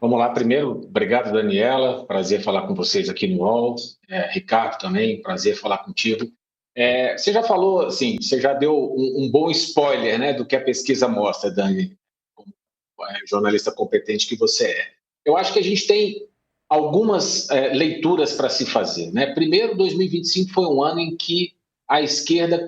Vamos lá, primeiro, obrigado, Daniela, prazer falar com vocês aqui no UOL. Ricardo também, prazer falar contigo. Você já falou, assim, você já deu um bom spoiler, né, do que a pesquisa mostra, Dani, como jornalista competente que você é. Eu acho que a gente tem algumas leituras para se fazer, né? Primeiro, 2025 foi um ano em que a esquerda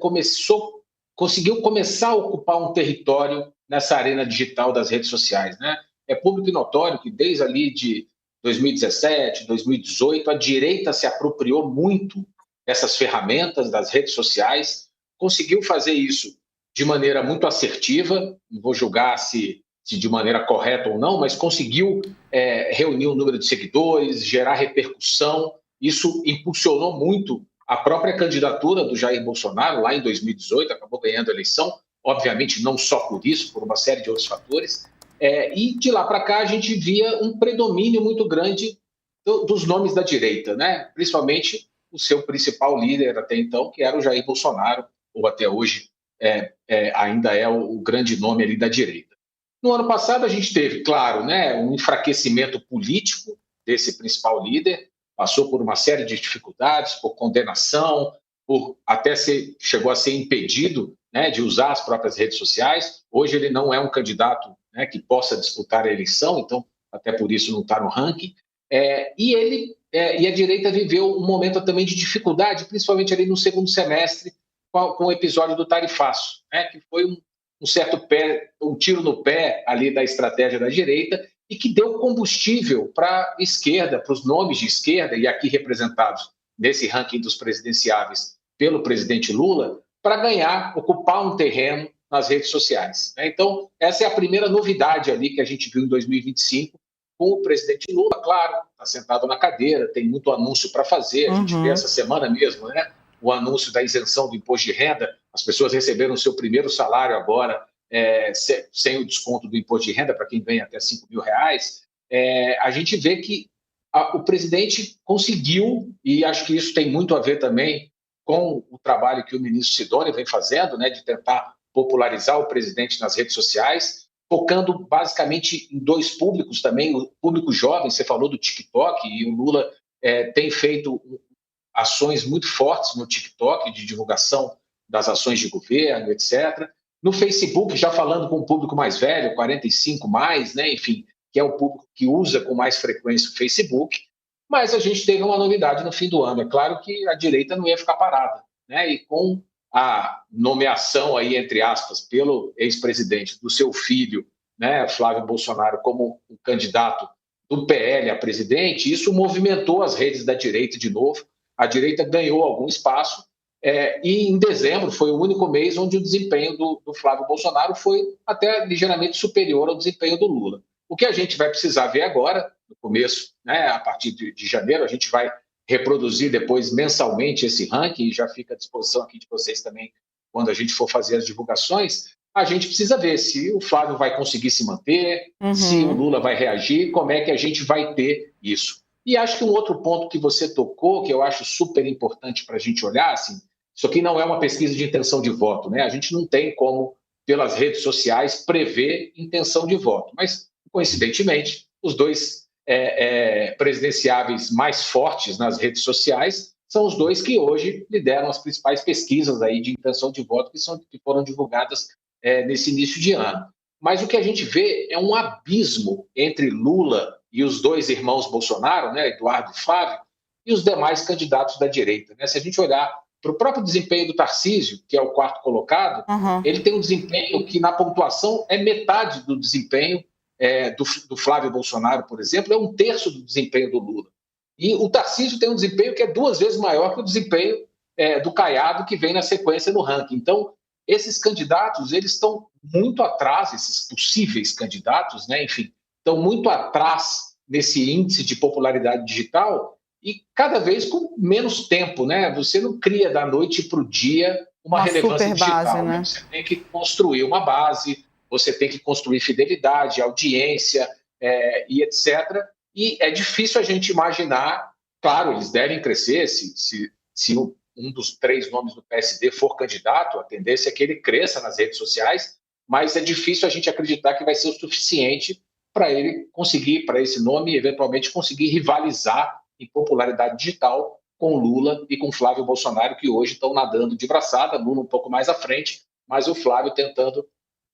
conseguiu começar a ocupar um território nessa arena digital das redes sociais, né? É público e notório que desde ali de 2017, 2018, a direita se apropriou muito dessas ferramentas das redes sociais, conseguiu fazer isso de maneira muito assertiva, não vou julgar se de maneira correta ou não, mas conseguiu reunir um número de seguidores, gerar repercussão. Isso impulsionou muito a própria candidatura do Jair Bolsonaro lá em 2018, acabou ganhando a eleição, obviamente não só por isso, por uma série de outros fatores. E de lá para cá a gente via um predomínio muito grande dos nomes da direita, né? Principalmente o seu principal líder até então, que era o Jair Bolsonaro, ou até hoje ainda é o grande nome ali da direita. No ano passado a gente teve, claro, né, um enfraquecimento político desse principal líder, passou por uma série de dificuldades, por condenação, chegou a ser impedido, né, de usar as próprias redes sociais. Hoje ele não é um candidato, né, que possa disputar a eleição, então até por isso não está no ranking. E a direita viveu um momento também de dificuldade, principalmente ali no segundo semestre, com o episódio do tarifaço, né, que foi um tiro no pé ali da estratégia da direita e que deu combustível para a esquerda, para os nomes de esquerda, e aqui representados nesse ranking dos presidenciáveis pelo presidente Lula, para ocupar um terreno nas redes sociais. Então, essa é a primeira novidade ali que a gente viu em 2025, com o presidente Lula, claro, está sentado na cadeira, tem muito anúncio para fazer, a gente vê essa semana mesmo, né? O anúncio da isenção do imposto de renda, as pessoas receberam o seu primeiro salário agora sem o desconto do imposto de renda para quem ganha até R$ 5.000. A gente vê que o presidente conseguiu, e acho que isso tem muito a ver também com o trabalho que o ministro Sidônio vem fazendo, né, de tentar popularizar o presidente nas redes sociais, focando basicamente em dois públicos também, o público jovem, você falou do TikTok, e o Lula tem feito ações muito fortes no TikTok, de divulgação das ações de governo, etc. No Facebook, já falando com o público mais velho, 45 mais, né, enfim, que é o público que usa com mais frequência o Facebook. Mas a gente teve uma novidade no fim do ano. É claro que a direita não ia ficar parada, né? E com a nomeação aí, entre aspas, pelo ex-presidente do seu filho, né, Flávio Bolsonaro, como um candidato do PL a presidente, isso movimentou as redes da direita de novo. A direita ganhou algum espaço, e em dezembro foi o único mês onde o desempenho do Flávio Bolsonaro foi até ligeiramente superior ao desempenho do Lula. O que a gente vai precisar ver agora, no começo, né, a partir de janeiro, a gente vai reproduzir depois mensalmente esse ranking, e já fica à disposição aqui de vocês também, quando a gente for fazer as divulgações. A gente precisa ver se o Flávio vai conseguir se manter, se o Lula vai reagir, como é que a gente vai ter isso. E acho que um outro ponto que você tocou, que eu acho super importante para a gente olhar, assim, isso aqui não é uma pesquisa de intenção de voto, né? A gente não tem como, pelas redes sociais, prever intenção de voto. Mas, coincidentemente, os dois presidenciáveis mais fortes nas redes sociais são os dois que hoje lideram as principais pesquisas aí de intenção de voto que foram divulgadas nesse início de ano. Mas o que a gente vê é um abismo entre Lula e os dois irmãos Bolsonaro, né, Eduardo e Flávio, e os demais candidatos da direita, né? Se a gente olhar para o próprio desempenho do Tarcísio, que é o quarto colocado, ele tem um desempenho que, na pontuação, é metade do desempenho do Flávio Bolsonaro, por exemplo, é um terço do desempenho do Lula. E o Tarcísio tem um desempenho que é 2 vezes maior que o desempenho do Caiado, que vem na sequência no ranking. Então, esses candidatos, eles estão muito atrás, esses possíveis candidatos, né, enfim, estão muito atrás nesse índice de popularidade digital e cada vez com menos tempo, né? Você não cria da noite para o dia uma relevância digital, base, né? Você tem que construir uma base, você tem que construir fidelidade, audiência e etc. E é difícil a gente imaginar, claro, eles devem crescer, se um dos 3 nomes do PSD for candidato, a tendência é que ele cresça nas redes sociais, mas é difícil a gente acreditar que vai ser o suficiente para ele conseguir, para esse nome, eventualmente conseguir rivalizar em popularidade digital com Lula e com Flávio Bolsonaro, que hoje estão nadando de braçada, Lula um pouco mais à frente, mas o Flávio tentando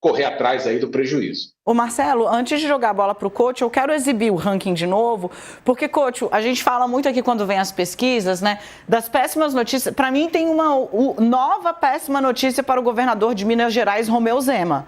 correr atrás aí do prejuízo. Ô Marcelo, antes de jogar a bola para o coach, eu quero exibir o ranking de novo, porque, coach, a gente fala muito aqui quando vem as pesquisas, né, das péssimas notícias. Para mim, tem uma nova péssima notícia para o governador de Minas Gerais, Romeu Zema,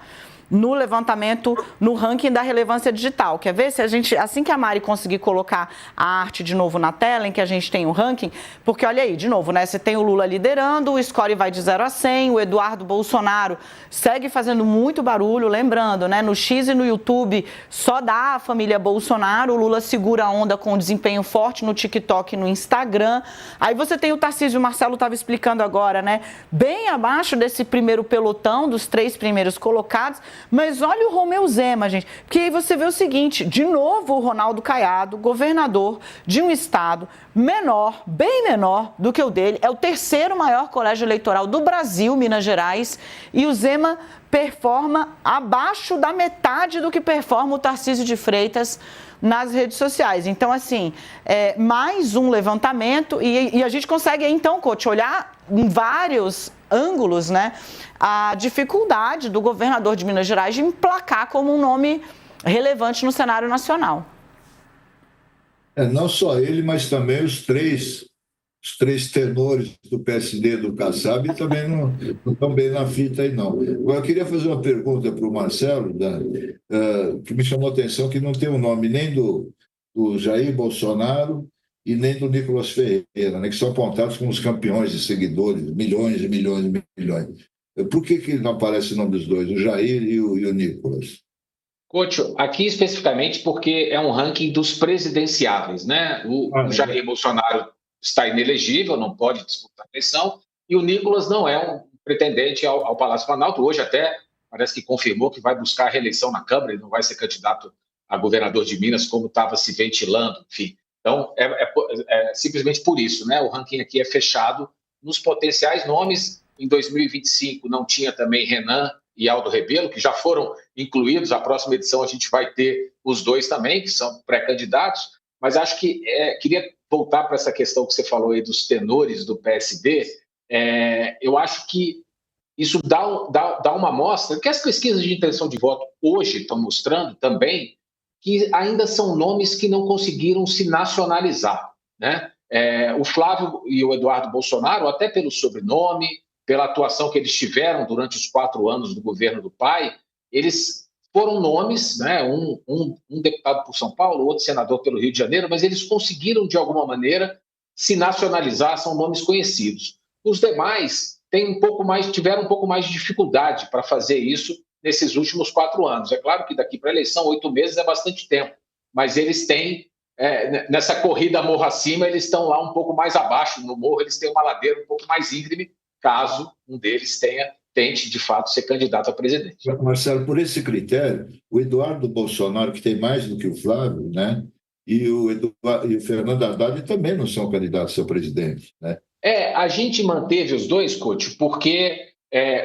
no levantamento, no ranking da relevância digital. Quer ver? Se a gente, assim que a Mari conseguir colocar a arte de novo na tela, em que a gente tem o ranking, porque olha aí, de novo, né? Você tem o Lula liderando, o score vai de 0 a 100, o Eduardo Bolsonaro segue fazendo muito barulho, lembrando, né? No X e no YouTube só dá a família Bolsonaro, o Lula segura a onda com desempenho forte no TikTok e no Instagram. Aí você tem o Tarcísio, o Marcelo estava explicando agora, né? Bem abaixo desse primeiro pelotão, dos 3 primeiros colocados. Mas olha o Romeu Zema, gente, porque aí você vê o seguinte, de novo o Ronaldo Caiado, governador de um estado menor, bem menor do que o dele, é o 3º maior colégio eleitoral do Brasil, Minas Gerais, e o Zema performa abaixo da metade do que performa o Tarcísio de Freitas nas redes sociais. Então, assim, mais um levantamento e a gente consegue, então, coach, olhar em vários ângulos, né, a dificuldade do governador de Minas Gerais de emplacar como um nome relevante no cenário nacional. Não só ele, mas também os três tenores do PSD do Kassab também não estão bem na fita aí, não. Agora, eu queria fazer uma pergunta para o Marcelo, que me chamou a atenção, que não tem o nome nem do Jair Bolsonaro e nem do Nicolas Ferreira, né, que são apontados como os campeões de seguidores, milhões e milhões e milhões. Por que não aparece o nome dos dois, o Jair e o Nicolas? Coach, aqui especificamente porque é um ranking dos presidenciáveis, né? O Jair Bolsonaro está inelegível, não pode disputar a eleição, e o Nicolas não é um pretendente ao Palácio Planalto. Hoje até parece que confirmou que vai buscar a reeleição na Câmara, ele não vai ser candidato a governador de Minas, como estava se ventilando, enfim. Então, é simplesmente por isso, né? O ranking aqui é fechado nos potenciais nomes. Em 2025 não tinha também Renan e Aldo Rebelo, que já foram incluídos. A próxima edição a gente vai ter os dois também, que são pré-candidatos. Mas acho que queria voltar para essa questão que você falou aí dos tenores do PSD. Eu acho que isso dá uma amostra, que as pesquisas de intenção de voto hoje estão mostrando também que ainda são nomes que não conseguiram se nacionalizar, né? O Flávio e o Eduardo Bolsonaro, até pelo sobrenome, pela atuação que eles tiveram durante os 4 anos do governo do pai, eles foram nomes, né? Um deputado por São Paulo, outro senador pelo Rio de Janeiro, mas eles conseguiram, de alguma maneira, se nacionalizar, são nomes conhecidos. Os demais tiveram um pouco mais de dificuldade para fazer isso nesses últimos 4 anos. É claro que daqui para a eleição, 8 meses é bastante tempo, mas eles têm, nessa corrida morro acima, eles estão lá um pouco mais abaixo, no morro eles têm uma ladeira um pouco mais íngreme, caso um deles tente, de fato, ser candidato a presidente. Marcelo, por esse critério, o Eduardo Bolsonaro, que tem mais do que o Flávio, né, e o Fernando Haddad também não são candidatos a presidente, né? A gente manteve os dois, coach, porque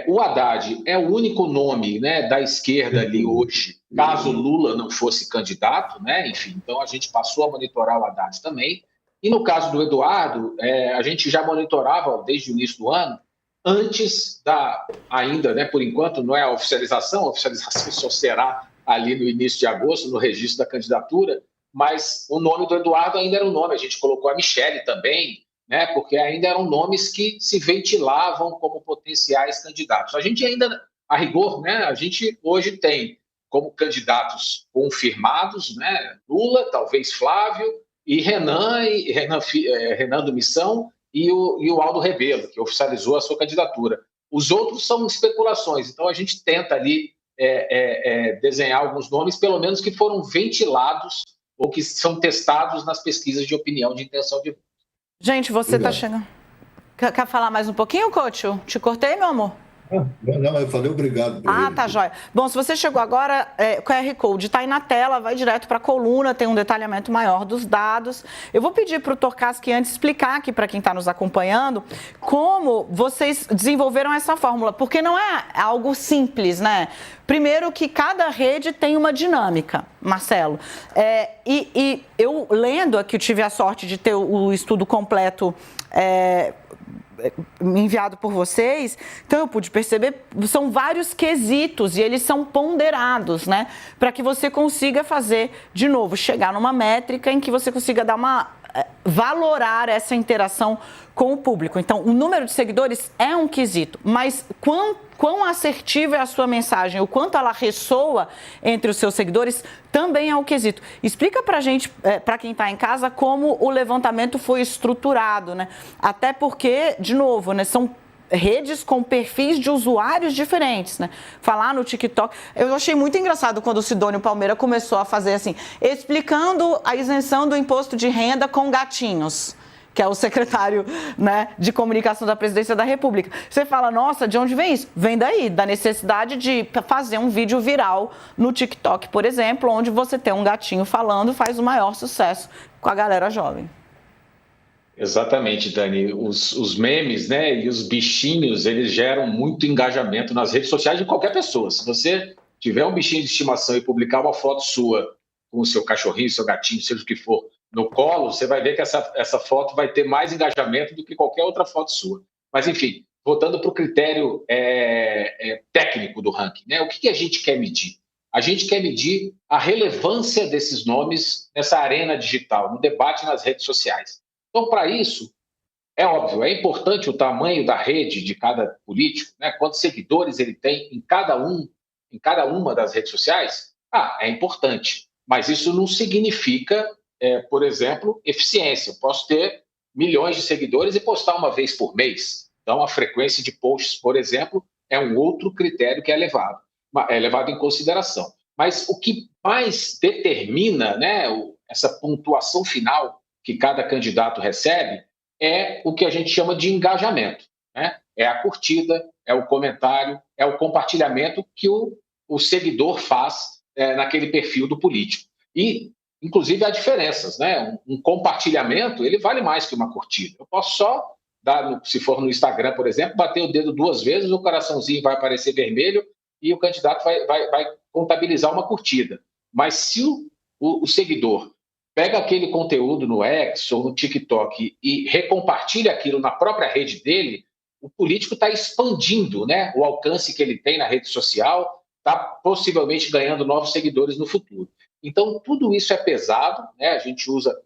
o Haddad é o único nome, né, da esquerda ali hoje, caso Lula não fosse candidato, né? Enfim, então a gente passou a monitorar o Haddad também. E no caso do Eduardo, a gente já monitorava desde o início do ano, antes ainda, né, por enquanto, não é a oficialização só será ali no início de agosto, no registro da candidatura, mas o nome do Eduardo ainda era um nome, a gente colocou a Michele também, né, porque ainda eram nomes que se ventilavam como potenciais candidatos. A gente ainda, a rigor, né, a gente hoje tem como candidatos confirmados, né, Lula, talvez Flávio, e Renan do Missão e o Aldo Rebelo, que oficializou a sua candidatura. Os outros são especulações, então a gente tenta ali desenhar alguns nomes, pelo menos que foram ventilados ou que são testados nas pesquisas de opinião de intenção de voto. Gente, você está chegando. Quer falar mais um pouquinho, coach? Te cortei, meu amor? Não, eu falei obrigado para ele. Tá, joia. Bom, se você chegou agora, o QR Code está aí na tela, vai direto para a coluna, tem um detalhamento maior dos dados. Eu vou pedir para o Torcaski antes explicar aqui para quem está nos acompanhando como vocês desenvolveram essa fórmula, porque não é algo simples, né? Primeiro que cada rede tem uma dinâmica, Marcelo. E eu lendo aqui, eu tive a sorte de ter o estudo completo enviado por vocês, então eu pude perceber, são vários quesitos e eles são ponderados, né? Para que você consiga fazer, de novo, chegar numa métrica em que você consiga valorar essa interação com o público. Então, o número de seguidores é um quesito, mas quão assertiva é a sua mensagem, o quanto ela ressoa entre os seus seguidores, também é um quesito. Explica pra gente, para quem está em casa, como o levantamento foi estruturado, né? Até porque, de novo, né, são redes com perfis de usuários diferentes, né? Falar no TikTok, eu achei muito engraçado quando o Sidônio Palmeira começou a fazer assim, explicando a isenção do imposto de renda com gatinhos, que é o secretário, né, de comunicação da Presidência da República. Você fala, nossa, de onde vem isso? Vem daí, da necessidade de fazer um vídeo viral no TikTok, por exemplo, onde você tem um gatinho falando, faz o maior sucesso com a galera jovem. Exatamente, Dani. Os memes, né, e os bichinhos, eles geram muito engajamento nas redes sociais de qualquer pessoa. Se você tiver um bichinho de estimação e publicar uma foto sua com o seu cachorrinho, seu gatinho, seja o que for, no colo, você vai ver que essa foto vai ter mais engajamento do que qualquer outra foto sua. Mas, enfim, voltando para o critério técnico do ranking, né? O que a gente quer medir? A gente quer medir a relevância desses nomes nessa arena digital, no debate nas redes sociais. Então, para isso, é óbvio, é importante o tamanho da rede de cada político, né? Quantos seguidores ele tem em cada uma das redes sociais. É importante, mas isso não significa, por exemplo, eficiência. Eu posso ter milhões de seguidores e postar uma vez por mês. Então, a frequência de posts, por exemplo, é um outro critério que é levado em consideração. Mas o que mais determina, né, essa pontuação final que cada candidato recebe é o que a gente chama de engajamento, né? É a curtida, é o comentário, é o compartilhamento que o seguidor faz naquele perfil do político. E, inclusive, há diferenças, né? Um compartilhamento, ele vale mais que uma curtida. Eu posso só dar, se for no Instagram, por exemplo, bater o dedo 2 vezes, o coraçãozinho vai aparecer vermelho e o candidato vai contabilizar uma curtida. Mas se o seguidor pega aquele conteúdo no X ou no TikTok e recompartilha aquilo na própria rede dele, o político está expandindo, né, o alcance que ele tem na rede social, está possivelmente ganhando novos seguidores no futuro. Então, tudo isso é pesado, né? A gente usa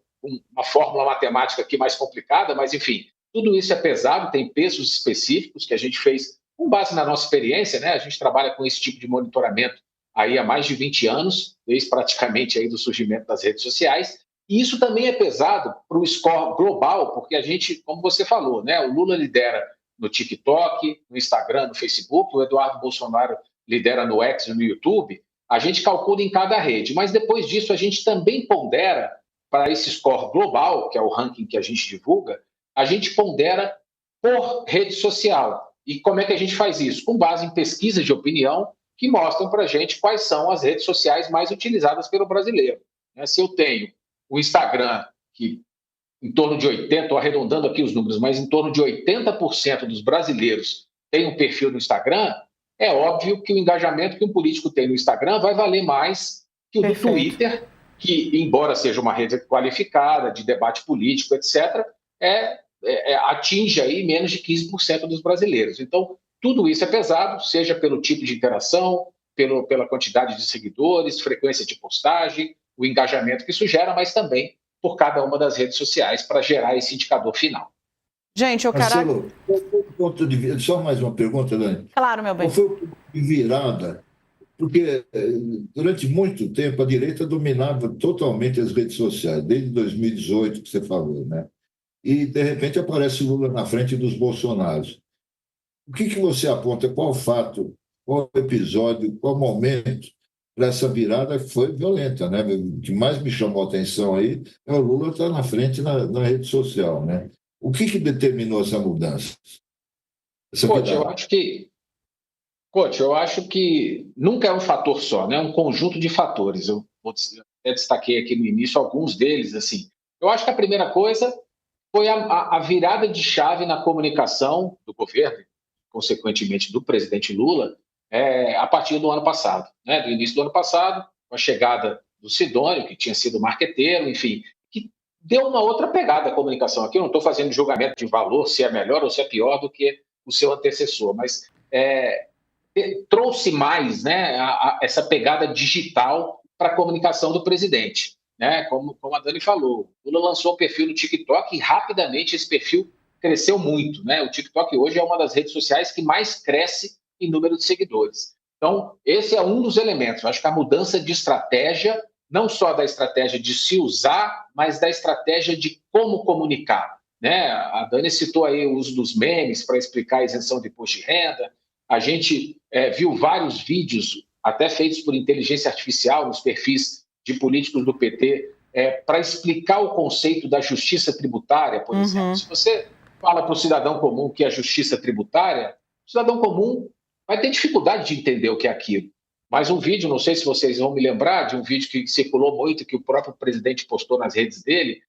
uma fórmula matemática aqui mais complicada, mas, enfim, tudo isso é pesado, tem pesos específicos que a gente fez com base na nossa experiência, né? A gente trabalha com esse tipo de monitoramento aí há mais de 20 anos, desde praticamente aí do surgimento das redes sociais, e isso também é pesado para o score global, porque a gente, como você falou, né, o Lula lidera no TikTok, no Instagram, no Facebook, o Eduardo Bolsonaro lidera no X e no YouTube, a gente calcula em cada rede, mas depois disso a gente também pondera para esse score global, que é o ranking que a gente divulga, a gente pondera por rede social. E como é que a gente faz isso? Com base em pesquisas de opinião que mostram para a gente quais são as redes sociais mais utilizadas pelo brasileiro. Se eu tenho o Instagram, que em torno de 80%, estou arredondando aqui os números, mas em torno de 80% dos brasileiros têm um perfil no Instagram, é óbvio que o engajamento que um político tem no Instagram vai valer mais que o do Twitter, que, embora seja uma rede qualificada, de debate político, etc., atinge aí menos de 15% dos brasileiros. Então, tudo isso é pesado, seja pelo tipo de interação, pela quantidade de seguidores, frequência de postagem, o engajamento que isso gera, mas também por cada uma das redes sociais para gerar esse indicador final. Gente, eu quero... Marcelo, ponto de vista, só mais uma pergunta, Dani. Claro, meu bem. Qual foi o ponto de virada? Porque durante muito tempo a direita dominava totalmente as redes sociais, desde 2018 que você falou, né? E, de repente, aparece o Lula na frente dos Bolsonaros. O que você aponta? Qual fato, qual episódio, qual momento para essa virada que foi violenta, né? O que mais me chamou a atenção aí é o Lula estar na frente na rede social, né? O que determinou essa mudança? Eu acho que Coach, eu acho que nunca é um fator só, né? É um conjunto de fatores. Até destaquei aqui no início alguns deles. Assim, eu acho que a primeira coisa foi a virada de chave na comunicação do governo, consequentemente do presidente Lula, a partir do ano passado, né? Do início do ano passado, com a chegada do Sidônio, que tinha sido marqueteiro, enfim, que deu uma outra pegada à comunicação. Aqui eu não estou fazendo julgamento de valor, se é melhor ou se é pior do que o seu antecessor, mas trouxe mais, né, essa pegada digital para a comunicação do presidente. Né? Como a Dani falou, o Lula lançou um perfil no TikTok e rapidamente esse perfil cresceu muito. Né? O TikTok hoje é uma das redes sociais que mais cresce em número de seguidores. Então, esse é um dos elementos. Eu acho que a mudança de estratégia, não só da estratégia de se usar, mas da estratégia de como comunicar. Né? A Dani citou aí o uso dos memes para explicar a isenção de imposto de renda. A gente viu vários vídeos, até feitos por inteligência artificial, nos perfis de políticos do PT, para explicar o conceito da justiça tributária, por exemplo. Se você fala para o cidadão comum que é a justiça tributária, o cidadão comum vai ter dificuldade de entender o que é aquilo. Mas um vídeo, não sei se vocês vão me lembrar, de um vídeo que circulou muito, que o próprio presidente postou nas redes dele,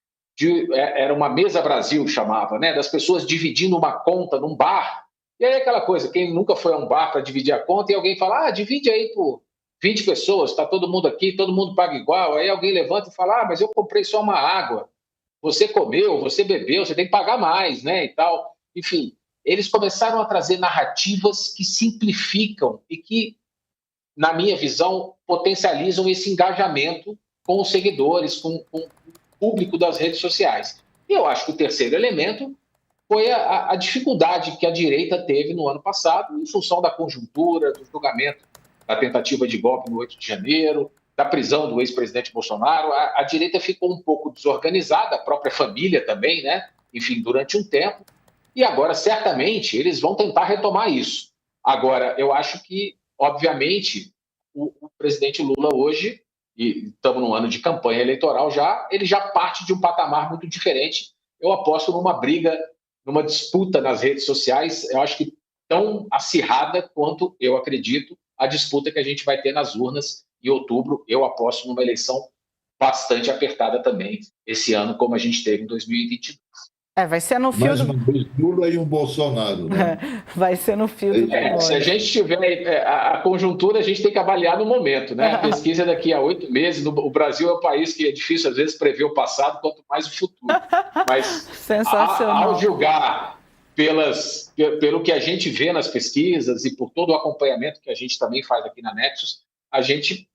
era uma Mesa Brasil, chamava, né, das pessoas dividindo uma conta num bar. E aí aquela coisa, quem nunca foi a um bar para dividir a conta, e alguém fala, divide aí por 20 pessoas, está todo mundo aqui, todo mundo paga igual. Aí alguém levanta e fala, mas eu comprei só uma água. Você comeu, você bebeu, você tem que pagar mais, né, e tal. Enfim, eles começaram a trazer narrativas que simplificam e que, na minha visão, potencializam esse engajamento com os seguidores, com o público das redes sociais. E eu acho que o terceiro elemento foi a dificuldade que a direita teve no ano passado, em função da conjuntura, do julgamento da tentativa de golpe no 8 de janeiro, da prisão do ex-presidente Bolsonaro. A direita ficou um pouco desorganizada, a própria família também, né? Enfim, durante um tempo. E agora, certamente, eles vão tentar retomar isso. Agora, eu acho que, obviamente, o presidente Lula hoje, e estamos num ano de campanha eleitoral já, ele já parte de um patamar muito diferente. Eu aposto numa briga, numa disputa nas redes sociais, eu acho que tão acirrada quanto, eu acredito, a disputa que a gente vai ter nas urnas em outubro. Eu aposto numa eleição bastante apertada também esse ano, como a gente teve em 2022. Vai ser no fio mais uma vez Lula e um Bolsonaro, né? Vai ser no fio do se a gente tiver a conjuntura, a gente tem que avaliar no momento, né? A pesquisa é daqui a 8 meses. O Brasil é um país que é difícil, às vezes, prever o passado, quanto mais o futuro. Mas, sensacional. Ao julgar pelo que a gente vê nas pesquisas e por todo o acompanhamento que a gente também faz aqui na Nexus, a gente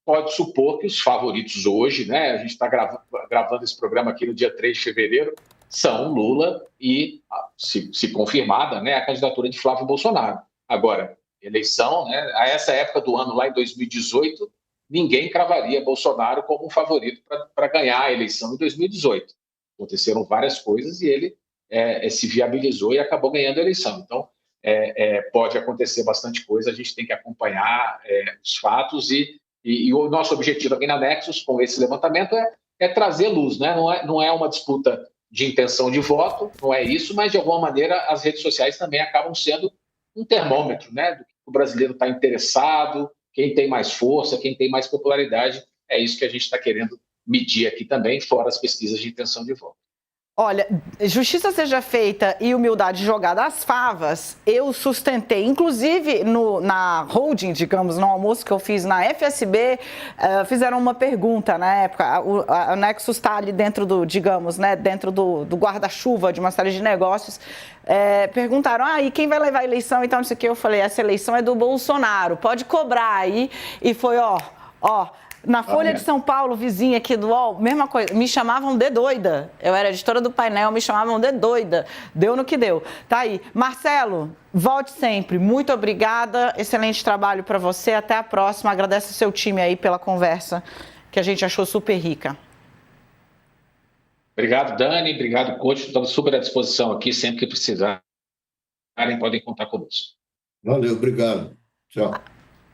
pode supor que os favoritos hoje, né? A gente está gravando esse programa aqui no dia 3 de fevereiro, são Lula e, se confirmada, né, a candidatura de Flávio Bolsonaro. Agora, eleição, né, a essa época do ano, lá em 2018, ninguém cravaria Bolsonaro como um favorito para ganhar a eleição em 2018. Aconteceram várias coisas e ele se viabilizou e acabou ganhando a eleição. Então, pode acontecer bastante coisa, a gente tem que acompanhar os fatos e o nosso objetivo aqui na Nexus, com esse levantamento, é trazer luz, né? Não é uma disputa de intenção de voto, não é isso, mas de alguma maneira as redes sociais também acabam sendo um termômetro, né? Do que o brasileiro está interessado, quem tem mais força, quem tem mais popularidade. É isso que a gente está querendo medir aqui também, fora as pesquisas de intenção de voto. Olha, justiça seja feita e humildade jogada às favas, eu sustentei, inclusive na holding, digamos, no almoço que eu fiz na FSB, fizeram uma pergunta na época, a Nexus está ali dentro do, digamos, né, dentro do guarda-chuva de uma série de negócios, perguntaram, e quem vai levar a eleição, então não sei o que, eu falei, essa eleição é do Bolsonaro, pode cobrar aí, e foi, na Folha de São Paulo, vizinha aqui do UOL, mesma coisa, me chamavam de doida. Eu era editora do Painel, me chamavam de doida. Deu no que deu. Tá aí. Marcelo, volte sempre. Muito obrigada. Excelente trabalho para você. Até a próxima. Agradeço o seu time aí pela conversa, que a gente achou super rica. Obrigado, Dani. Obrigado, coach. Estamos super à disposição aqui. Sempre que precisarem, podem contar conosco. Valeu, obrigado. Tchau.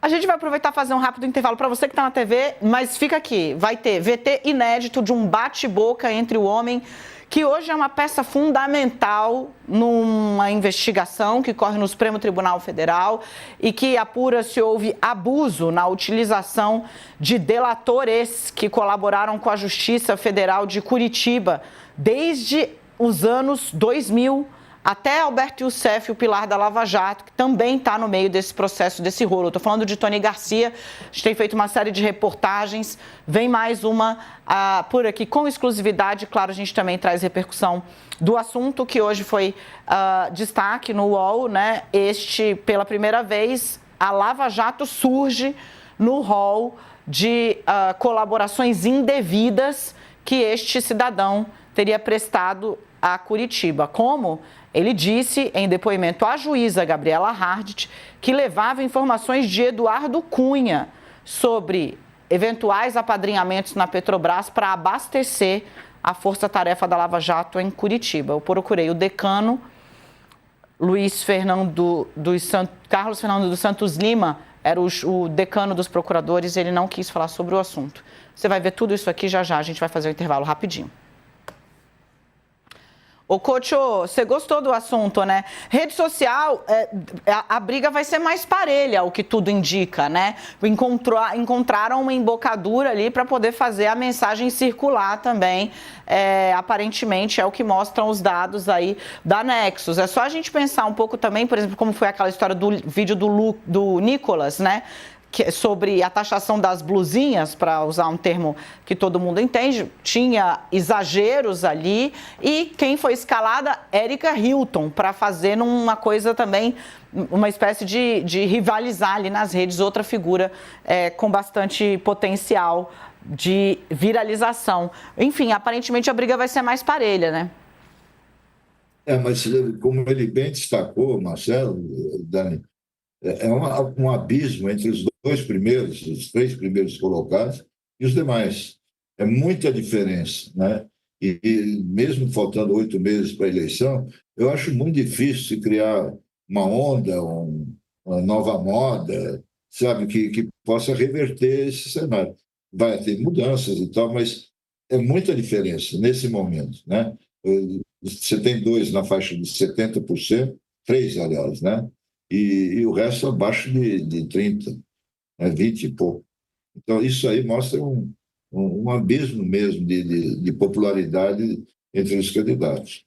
A gente vai aproveitar e fazer um rápido intervalo para você que está na TV, mas fica aqui. Vai ter VT inédito de um bate-boca entre o homem, que hoje é uma peça fundamental numa investigação que corre no Supremo Tribunal Federal e que apura se houve abuso na utilização de delatores que colaboraram com a Justiça Federal de Curitiba desde os anos 2000 até Alberto Youssef, o pilar da Lava Jato, que também está no meio desse processo, desse rolo. Estou falando de Tony Garcia, a gente tem feito uma série de reportagens, vem mais uma por aqui com exclusividade. Claro, a gente também traz repercussão do assunto, que hoje foi destaque no UOL, né? Pela primeira vez, a Lava Jato surge no rol de colaborações indevidas que este cidadão teria prestado a Curitiba. Como ele disse em depoimento à juíza Gabriela Hardt, que levava informações de Eduardo Cunha sobre eventuais apadrinhamentos na Petrobras para abastecer a força-tarefa da Lava Jato em Curitiba. Eu procurei o decano Carlos Fernando dos Santos Lima, era o decano dos procuradores, ele não quis falar sobre o assunto. Você vai ver tudo isso aqui já já, a gente vai fazer um intervalo rapidinho. Ô, Cocho, você gostou do assunto, né? Rede social, a briga vai ser mais parelha, o que tudo indica, né? Encontraram uma embocadura ali para poder fazer a mensagem circular também. Aparentemente é o que mostram os dados aí da Nexus. É só a gente pensar um pouco também, por exemplo, como foi aquela história do vídeo do Nicolas, né? Sobre a taxação das blusinhas, para usar um termo que todo mundo entende, tinha exageros ali, e quem foi escalada? Erika Hilton, para fazer uma coisa também, uma espécie de rivalizar ali nas redes, outra figura com bastante potencial de viralização. Enfim, aparentemente a briga vai ser mais parelha, né? Mas como ele bem destacou, Marcelo, Dani, é um abismo entre os os três primeiros colocados e os demais. É muita diferença, né? E mesmo faltando 8 meses para a eleição, eu acho muito difícil se criar uma onda, uma nova moda, sabe, que possa reverter esse cenário. Vai ter mudanças e tal, mas é muita diferença nesse momento, né? Você tem dois na faixa de 70%, três, aliás, né? E o resto abaixo de 30%, né? 20 e pouco. Então, isso aí mostra um abismo mesmo de popularidade entre os candidatos.